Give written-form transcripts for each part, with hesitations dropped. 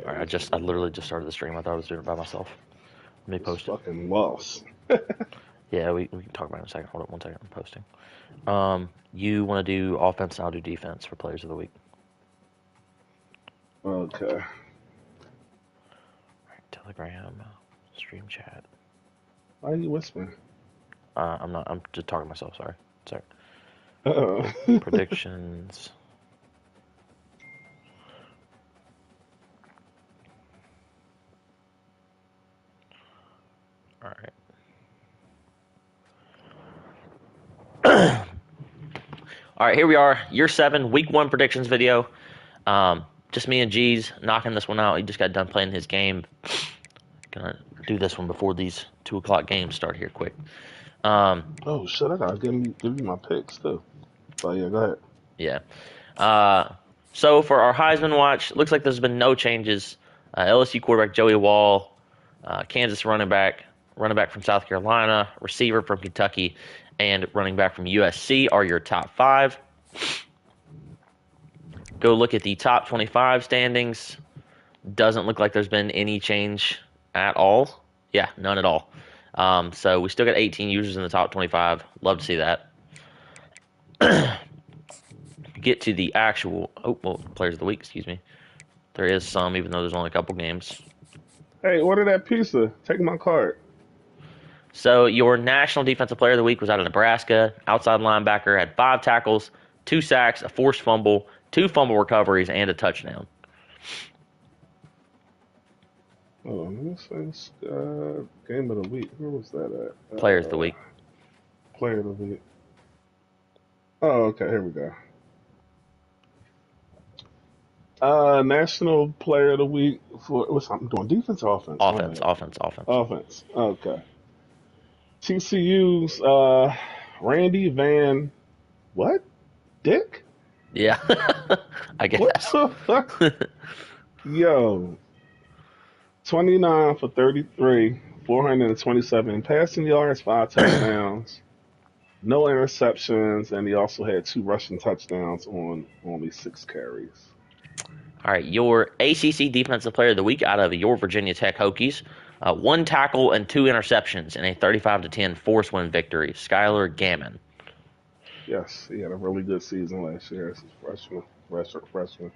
All right, I literally just started the stream. I thought I was doing it by myself. Let me It's post it. fucking lost. Yeah, we can talk about it in a second. Hold up 1 second. I'm posting. You want to do offense, and I'll do defense for players of the week. Okay. All right, Telegram, stream chat. Why are you whispering? I'm not. I'm just talking to myself. Sorry. Uh-oh. Predictions. All right. All right, here we are. Year 7, Week 1 predictions video. Just me and G's knocking this one out. He just got done playing his game. Gonna do this one before these 2 o'clock games start here quick. Oh shit! I gotta give you my picks too. Oh yeah, go ahead. Yeah. So for our Heisman watch, looks like there's been no changes. LSU quarterback Joey Wall, Kansas running back from South Carolina, receiver from Kentucky, and running back from USC are your top 5. Go look at the top 25 standings. Doesn't look like there's been any change at all. Yeah, none at all. So we still got 18 users in the top 25. Love to see that. Get to the actual players of the week, excuse me. There is some, even though there's only a couple games. Hey, order that pizza. Take my card. So your national defensive player of the week was out of Nebraska. Outside linebacker had 5 tackles, 2 sacks, a forced fumble, 2 fumble recoveries, and a touchdown. Hold on, this game of the week. Where was that at? Players of the week. Player of the week. Oh, okay. Here we go. National Player of the Week for what's I'm doing? Defense or offense? Offense. Okay. TCU's Randy Van what? Dick? Yeah, I What guess. the fuck? Yo, 29 for 33, 427 passing yards, 5 touchdowns, no interceptions, and he also had 2 rushing touchdowns on only 6 carries. All right, your ACC Defensive Player of the Week out of your Virginia Tech Hokies. 1 tackle and 2 interceptions in a 35-10 force win victory. Skylar Gammon. Yes, he had a really good season last year as a freshman.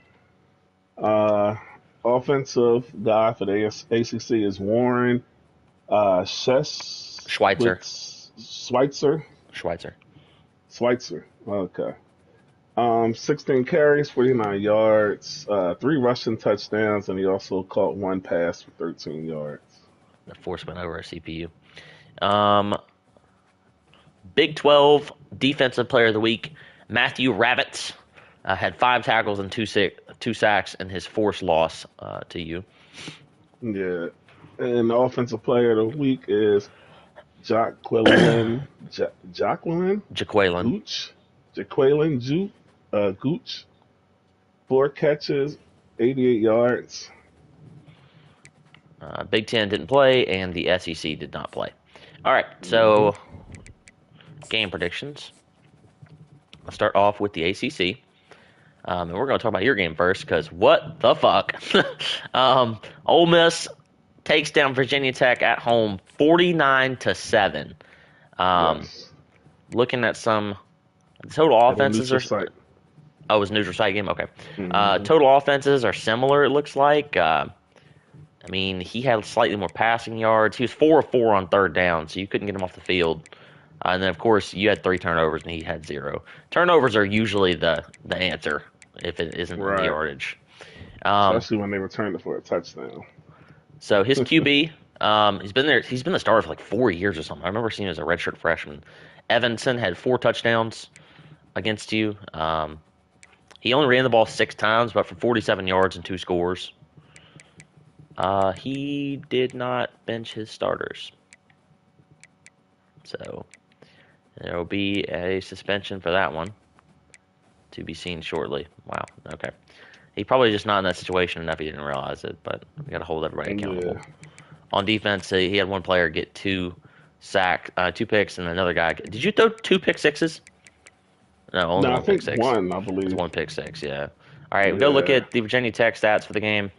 Offensive guy for the ACC is Warren Schweitzer. Schweitzer. Okay. 16 carries, 49 yards, 3 rushing touchdowns, and he also caught 1 pass for 13 yards. The force went over a CPU. Big 12 Defensive Player of the Week, Matthew Ravitz, had 5 tackles and 2 sacks in his forced loss to you. Yeah. And the Offensive Player of the Week is Jaqueline Gooch. 4 catches, 88 yards. Big 10 didn't play, and the SEC did not play. All right, so game predictions. I'll start off with the ACC. And we're going to talk about your game first, because what the fuck? Ole Miss takes down Virginia Tech at home 49-7. Yes. Looking at some total offenses site. Oh, it was a neutral site game? Okay. Mm-hmm. Total offenses are similar, it looks like. I mean, he had slightly more passing yards. He was 4 of 4 on 3rd down, so you couldn't get him off the field. And then, of course, you had 3 turnovers, and he had 0. Turnovers are usually the answer if it isn't in the yardage. Especially when they returned it for a touchdown. So his QB, he's been there. He's been the starter for like 4 years or something. I remember seeing him as a redshirt freshman. Evanson had 4 touchdowns against you. He only ran the ball 6 times, but for 47 yards and 2 scores. He did not bench his starters. So there will be a suspension for that one to be seen shortly. Wow, okay. He probably just not in that situation enough. He didn't realize it, but we got to hold everybody accountable. Yeah. On defense, he had one player get 2 picks, and another guy. Did you throw 2 pick sixes? No, only one pick six. One, I believe. It was 1 pick 6, yeah. All right, go look at the Virginia Tech stats for the game.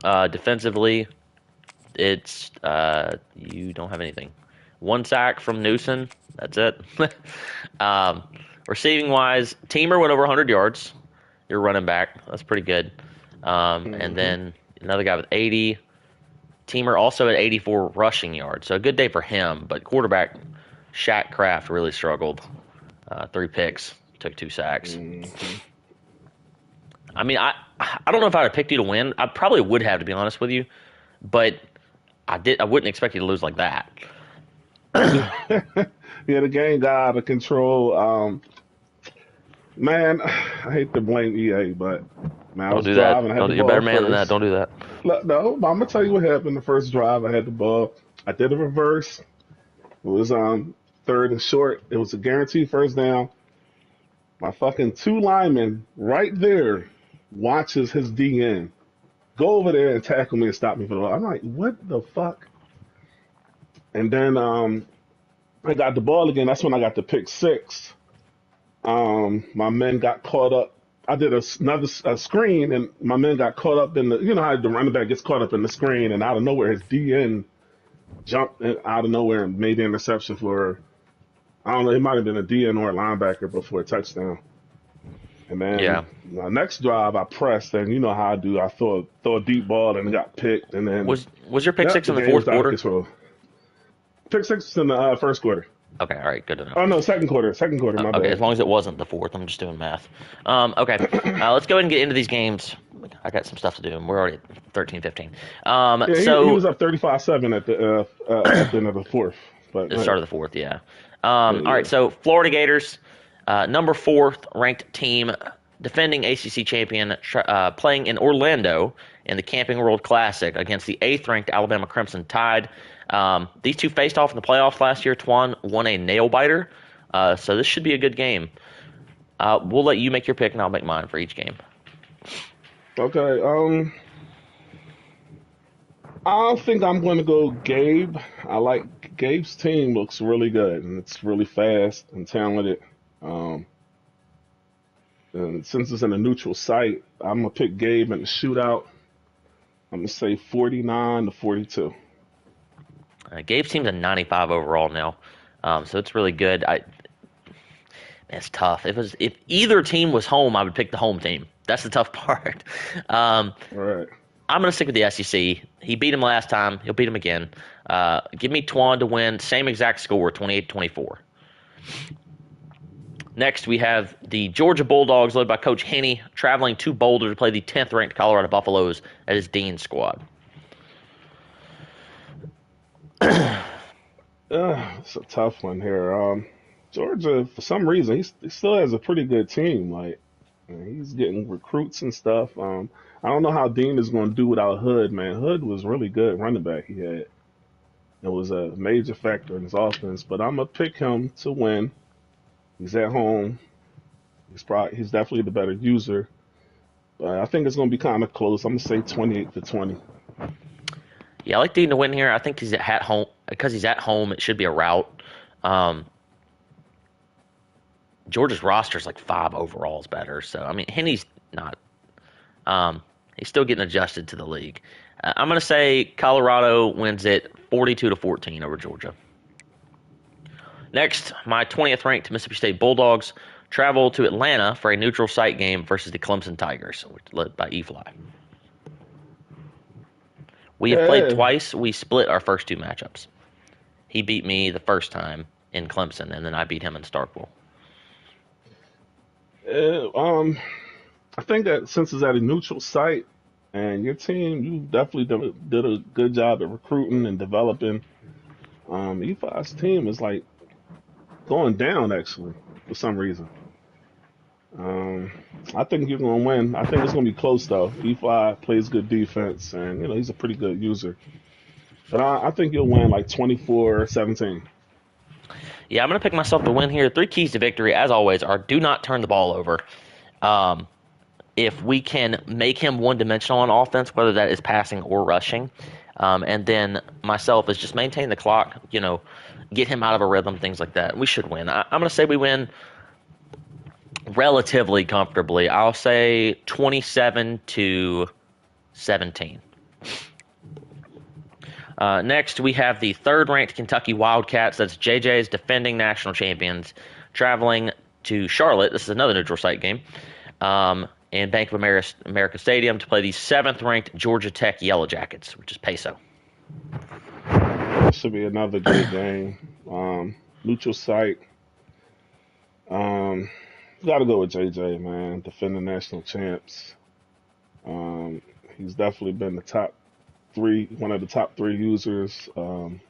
Defensively, it's you don't have anything. One sack from Newsom. That's it. um, Receiving wise, Teamer went over 100 yards. Your running back. That's pretty good. And Mm-hmm. then another guy with 80. Teamer also at 84 rushing yards. So a good day for him. But quarterback Shaq Kraft really struggled. 3 picks, took 2 sacks. Mm-hmm. I mean, I don't know if I would have picked you to win. I probably would have, to be honest with you. But I wouldn't expect you to lose like that. Yeah, the game got out of control. Man, I hate to blame EA, but man, I Don't was do that. driving. I had the You're a better ball man than that. first. Don't do that. Look, no, I'm gonna tell you what happened. The first drive, I had the ball. I did a reverse. It was third and short. It was a guaranteed first down. My fucking 2 linemen right there watches his DN go over there and tackle me and stop me for the ball. I'm like, what the fuck? And then I got the ball again. That's when I got the pick six. My men got caught up. I did another screen, and my men got caught up in the. You know how the running back gets caught up in the screen, and out of nowhere, his DN jumped out of nowhere and made the interception for. I don't know. It might have been a DN or a linebacker before a touchdown. And Yeah. then my next drive, I pressed, and you know how I do. I throw a deep ball, and it got picked, and then Was your pick yep, six the in the game was fourth out of quarter? control. Pick six in the first quarter. Okay, all right, good to know. Oh no, second quarter. Second quarter. My Okay, bad. as long as it wasn't the fourth, I'm just doing math. Okay, let's go ahead and get into these games. I got some stuff to do, and we're already at 13, 15. Yeah, he was So up 35-7 at the end of the fourth. But the start of the fourth, yeah. yeah, All yeah. right, so Florida Gators, number fourth ranked team, defending ACC champion, playing in Orlando in the Camping World Classic against the eighth ranked Alabama Crimson Tide. These two faced off in the playoffs last year. Twan won a nail biter, so this should be a good game. We'll let you make your pick, and I'll make mine for each game. Okay. I think I'm going to go Gabe. I like Gabe's team. Looks really good, and it's really fast and talented. Um, and since it's in a neutral site, I'm gonna pick Gabe in the shootout. I'm gonna say 49-42. Gabe's team's a 95 overall now, so it's really good. It's tough. If either team was home, I would pick the home team. That's the tough part. Um, All right. I'm going to stick with the SEC. He beat him last time. He'll beat him again. Give me Twan to win. Same exact score, 28-24. Next, we have the Georgia Bulldogs, led by Coach Henney, traveling to Boulder to play the 10th ranked Colorado Buffaloes at his Dean squad. It's a tough one here. Georgia, for some reason, he still has a pretty good team. Like, he's getting recruits and stuff. I don't know how Dean is going to do without Hood, man. Hood was really good running back he had. It was a major factor in his offense, but I'm gonna pick him to win. He's at home. He's definitely the better user. But I think it's going to be kind of close. I'm gonna say 28-20. Yeah, I like Dean to win here. I think he's at home because he's at home. It should be a rout. Um, Georgia's roster is like 5 overalls better. So I mean, Henney's not. He's still getting adjusted to the league. I'm going to say Colorado wins it 42-14 over Georgia. Next, my 20th ranked Mississippi State Bulldogs travel to Atlanta for a neutral site game versus the Clemson Tigers, led by E-Fly. We have played Yeah. twice. We split our first 2 matchups. He beat me the first time in Clemson, and then I beat him in Starkville. Uh, um, I think that since it's at a neutral site and your team, you definitely did a good job at recruiting and developing. E5's team is like going down actually for some reason. Um, I think you're going to win. I think it's going to be close though. E5 plays good defense and he's a pretty good user. But I think you'll win like 24-17. Yeah, I'm going to pick myself to win here. 3 keys to victory, as always, are do not turn the ball over. Um, if we can make him one-dimensional on offense, whether that is passing or rushing, and then myself is just maintain the clock, get him out of a rhythm, things like that. We should win. I'm going to say we win relatively comfortably. I'll say 27-17. Next, we have the third-ranked Kentucky Wildcats. That's JJ's defending national champions, traveling to Charlotte. This is another neutral site game, in Bank of America Stadium to play the seventh-ranked Georgia Tech Yellow Jackets, which is peso. This should be another good game. Neutral site. Got to go with JJ, man. Defending national champs. He's definitely been one of the top three users in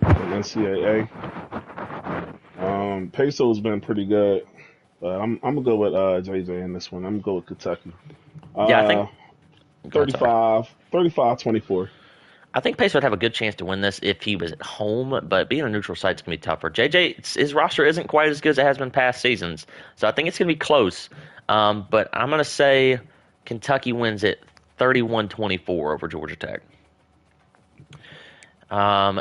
NCAA. Peso's been pretty good. I'm gonna go with JJ in this one. I'm gonna go with Kentucky. Yeah, I think 35-24. I think Pace would have a good chance to win this if he was at home, but being a neutral site's going to be tougher. JJ, his roster isn't quite as good as it has been past seasons, so I think it's going to be close. But I'm going to say Kentucky wins it 31-24 over Georgia Tech.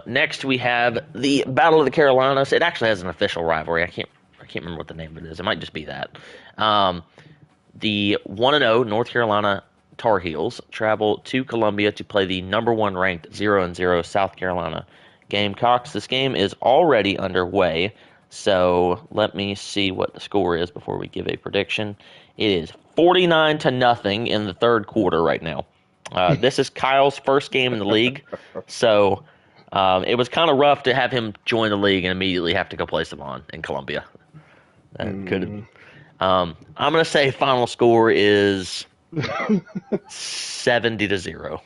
Next, we have the Battle of the Carolinas. It actually has an official rivalry. I can't remember what the name of it is. It might just be that. The 1-0 North Carolina Tar Heels travel to Columbia to play the number one ranked 0-0 South Carolina Gamecocks. This game is already underway, so let me see what the score is before we give a prediction. It is 49-0 in the third quarter right now. This is Kyle's first game in the league, so it was kind of rough to have him join the league and immediately have to go play Savon in Columbia. I'm going to say final score is 70-0.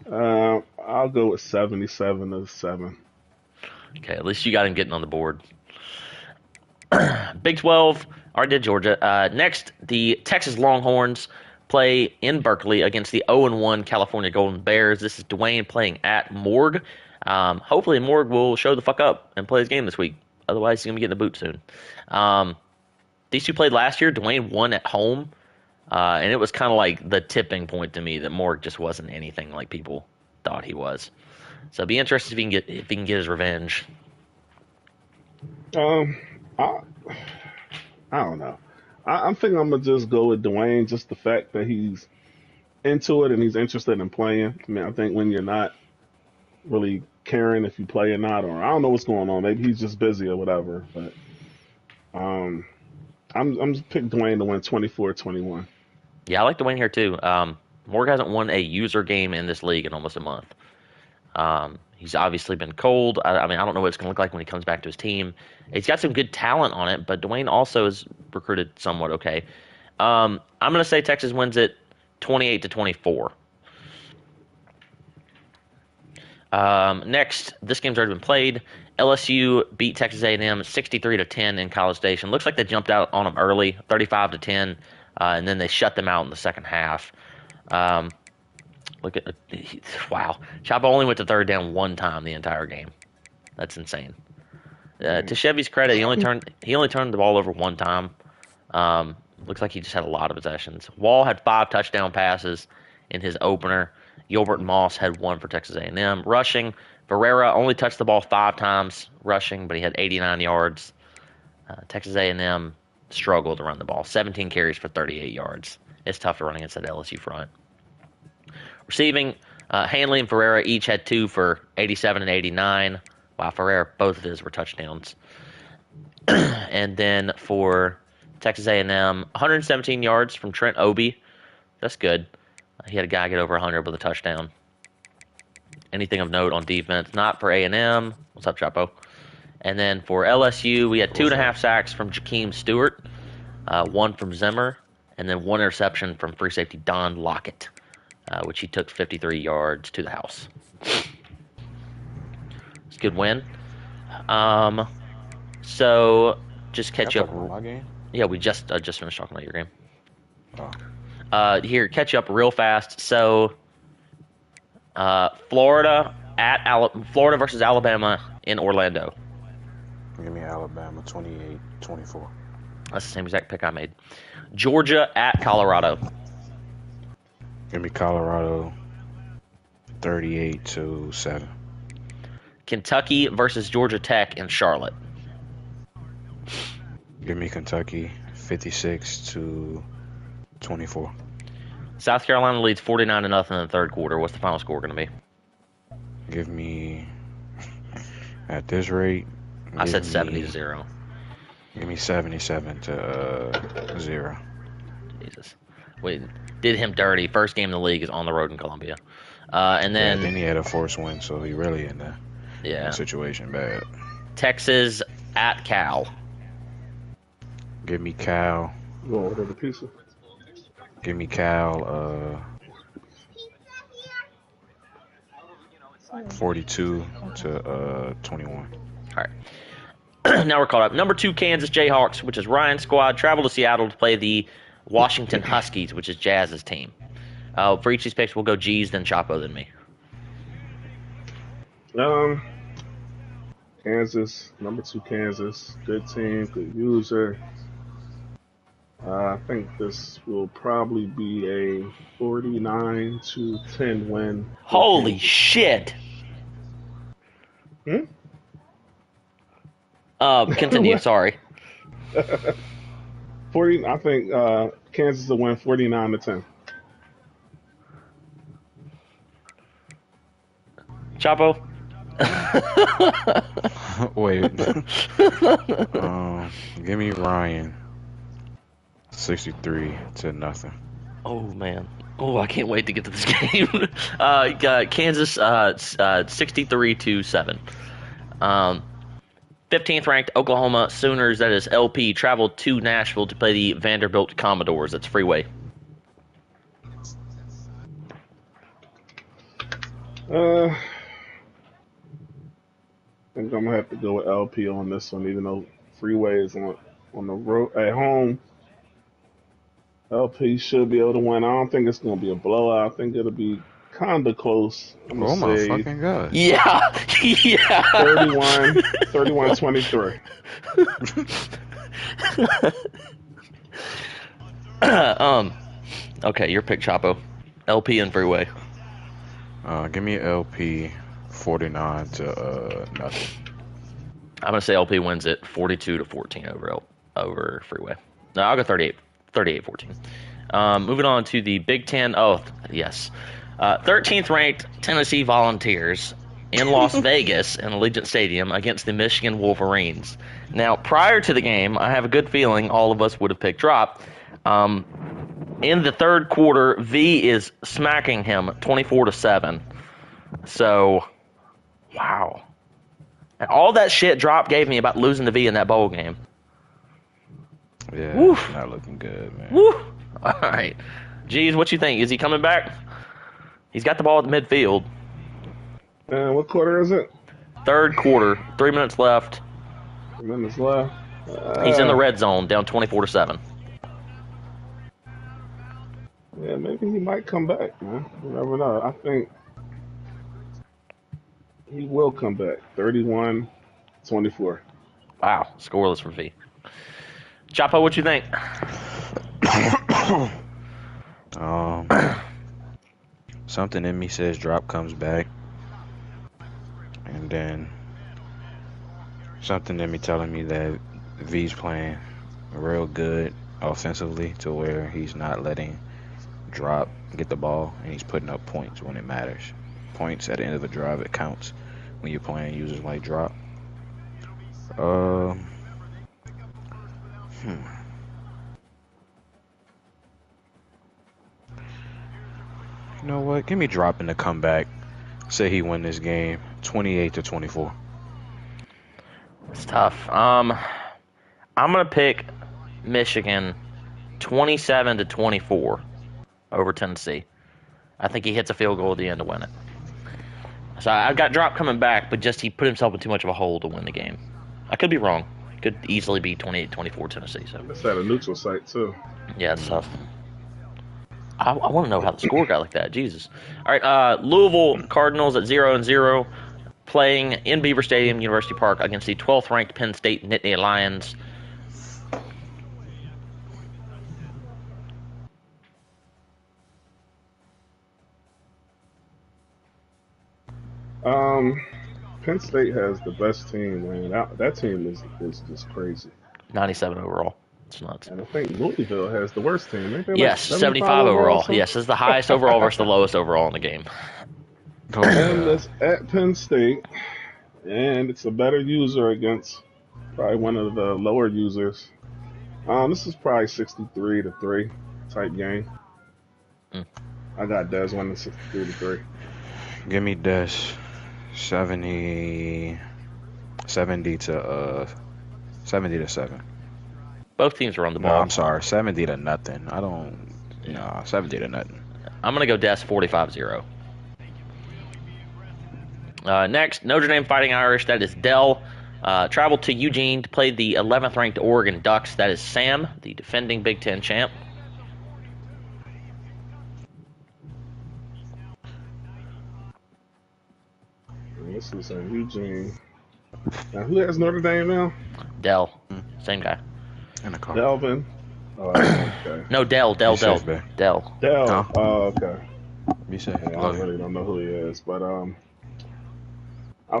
I'll go with 77-7. Okay, at least you got him getting on the board. Big 12, already did Georgia. Next, the Texas Longhorns play in Berkeley against the 0-1 California Golden Bears. This is Dwayne playing at Morgue. Hopefully Morgue will show the fuck up and play his game this week. Otherwise, he's going to be getting a boot soon. These two played last year. Dwayne won at home, and it was kind of like the tipping point to me that Morgue just wasn't anything like people thought he was. So it'd be interested if he can get his revenge. I don't know. I'm thinking I'm gonna just go with Dwayne. Just the fact that he's into it and he's interested in playing. I mean, I think when you're not really caring if you play or not, or I don't know what's going on. Maybe he's just busy or whatever. But I'm just picking Dwayne to win 24-21. Yeah, I like Dwayne here too. Morgue hasn't won a user game in this league in almost a month. He's obviously been cold. I mean, I don't know what it's going to look like when he comes back to his team. He's got some good talent on it, but Dwayne also is recruited somewhat okay. I'm going to say Texas wins it 28-24. Next, this game's already been played. LSU beat Texas A&M 63-10 in College Station. Looks like they jumped out on them early, 35-10, and then they shut them out in the second half. Wow. Chapa only went to third down one time the entire game. That's insane. To Chevy's credit, he only turned the ball over one time. Looks like he just had a lot of possessions. Wall had 5 touchdown passes in his opener. Gilbert and Moss had 1 for Texas A&M. Rushing, Barrera only touched the ball 5 times rushing, but he had 89 yards. Texas A&M struggled to run the ball. 17 carries for 38 yards. It's tough to run against that LSU front. Receiving, Hanley and Ferreira each had 2 for 87 and 89. Wow, Ferreira, both of his were touchdowns. And then for Texas A&M, 117 yards from Trent Obie. That's good. He had a guy get over 100 with a touchdown. Anything of note on defense? Not for A&M. What's up, Chapo? And then for LSU, we had 2.5 sacks from Jakeem Stewart, 1 from Zimmer, and then 1 interception from free safety Don Lockett, which he took 53 yards to the house. It's a good win. So just catch up. My game? Yeah, we just finished talking about your game. Oh. Here, catch you up real fast. So, Florida versus Alabama in Orlando. Give me Alabama 28-24. That's the same exact pick I made. Georgia at Colorado. Give me Colorado 38-7. Kentucky versus Georgia Tech in Charlotte. Give me Kentucky 56-24. South Carolina leads 49-0 in the third quarter. What's the final score going to be? Give me, at this rate, I said 70-0. Give me 77-0. Jesus. We did him dirty. First game in the league is on the road in Columbia. And then, then he had a forced win, so he really in the situation bad. Texas at Cal. Give me Cal. Go order the pizza. Give me Cal 42-21. All right. Now we're caught up. Number 2, Kansas Jayhawks, which is Ryan's squad, travel to Seattle to play the Washington Huskies, which is Jazz's team. For each of these picks, we'll go G's, then Chapo, then me. Kansas, number 2 Kansas, good team, good user. I think this will probably be a 49-10 win. Holy shit! Continue. Sorry. 40. I think Kansas will win 49-10. Chapo. Wait. Give me Ryan. 63-0. Oh man. Oh, I can't wait to get to this game. Kansas 63-7. 15th ranked Oklahoma Sooners, that is LP, traveled to Nashville to play the Vanderbilt Commodores. That's Freeway. I think I'm gonna have to go with LP on this one, even though Freeway is on the road at home. LP should be able to win. I don't think it's gonna be a blowout. I think it'll be kind of close. I'm Oh gonna my say fucking god! Yeah, yeah. 31-23. Okay, your pick, Chapo. LP and Freeway. Give me LP 49-0. I'm gonna say LP wins it 42-14 over Freeway. No, I'll go 38-14. Moving on to the Big Ten. Oh, yes. 13th ranked Tennessee Volunteers in Las Vegas in Allegiant Stadium against the Michigan Wolverines. Now, prior to the game, I have a good feeling all of us would have picked drop. In the third quarter, V is smacking him 24-7. So, wow. And all that shit drop gave me about losing to V in that bowl game. Yeah, Woof. not looking good, man. Woo! All right. Geez, what you think? Is he coming back? He's got the ball at the midfield. And what quarter is it? Third quarter, 3 minutes left. 3 minutes left. He's in the red zone, down 24-7. Yeah, maybe he might come back, man. You never know. I think he will come back. 31-24. Wow, scoreless for V. Chapo, what you think? Something in me says drop comes back, and then something in me telling me that V's playing real good offensively to where he's not letting drop get the ball, and he's putting up points when it matters. Points at the end of a drive, it counts when you're playing users like drop. You know what? Give me drop in the comeback. Say he win this game 28-24. It's tough. I'm gonna pick Michigan 27-24 over Tennessee. I think he hits a field goal at the end to win it. So I've got drop coming back, but just he put himself in too much of a hole to win the game. I could be wrong. Could easily be 28-24 Tennessee. So It's at a neutral site too. yeah, it's tough. I want to know how the score got like that. Jesus. All right, Louisville Cardinals at 0-0, playing in Beaver Stadium, University Park, against the 12th ranked Penn State Nittany Lions. Penn State has the best team, man. That team is just crazy. 97 overall. It's nuts. And I think Louisville has the worst team. Ain't they Yes, 75 overall. Yes, this is the highest overall versus the lowest overall in the game. Oh, And God. it's at Penn State, and it's a better user against probably one of the lower users. This is probably 63-3 type game. Mm. I got Des winning 63-3. Give me this 70 to 7. Both teams are on the No, ball. I'm sorry, 70 to nothing. I don't. No, 70 to nothing. I'm going to go Des 45-0. Next, Notre Dame Fighting Irish. That is Dell. Traveled to Eugene to play the 11th ranked Oregon Ducks. That is Sam, the defending Big Ten champ. This is in Eugene. Now, who has Notre Dame now? Dell. Same guy. In the car. Delvin. Oh, okay. No, Dell. Be safe, babe. Dell. Dell. Huh? Oh, okay. Be safe. Yeah, I Love you. really don't know who he is, but I'll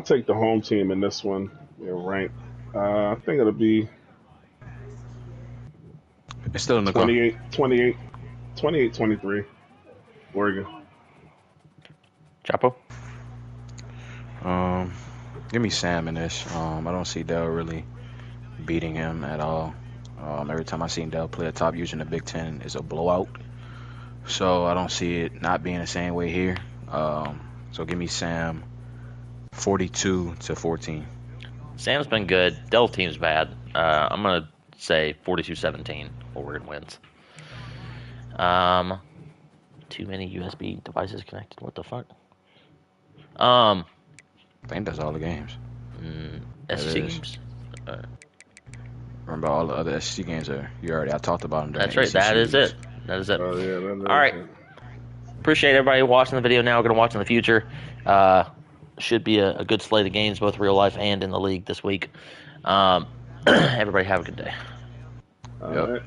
take the home team in this one. Ranked. I think it'll be It's still in the car. 28-23. Oregon. Chapo? Give me Sam in this. I don't see Dell really beating him at all. Every time I seen Dell play a top user in the Big Ten, it's a blowout. So I don't see it not being the same way here. So give me Sam 42-14. Sam's been good. Dell team's bad. I'm going to say 42-17. Oregon wins. Too many USB devices connected. What the fuck? I think that's all the games. SEC is. games? Remember all the other SEC games I talked about them. during That's the right. ACC That is weeks. it. That is it. Oh, yeah. That is All right. it. Appreciate everybody watching the video now. We're going to watch in the future. Should be a good slate of games, both real life and in the league this week. Everybody have a good day. All Yep. right.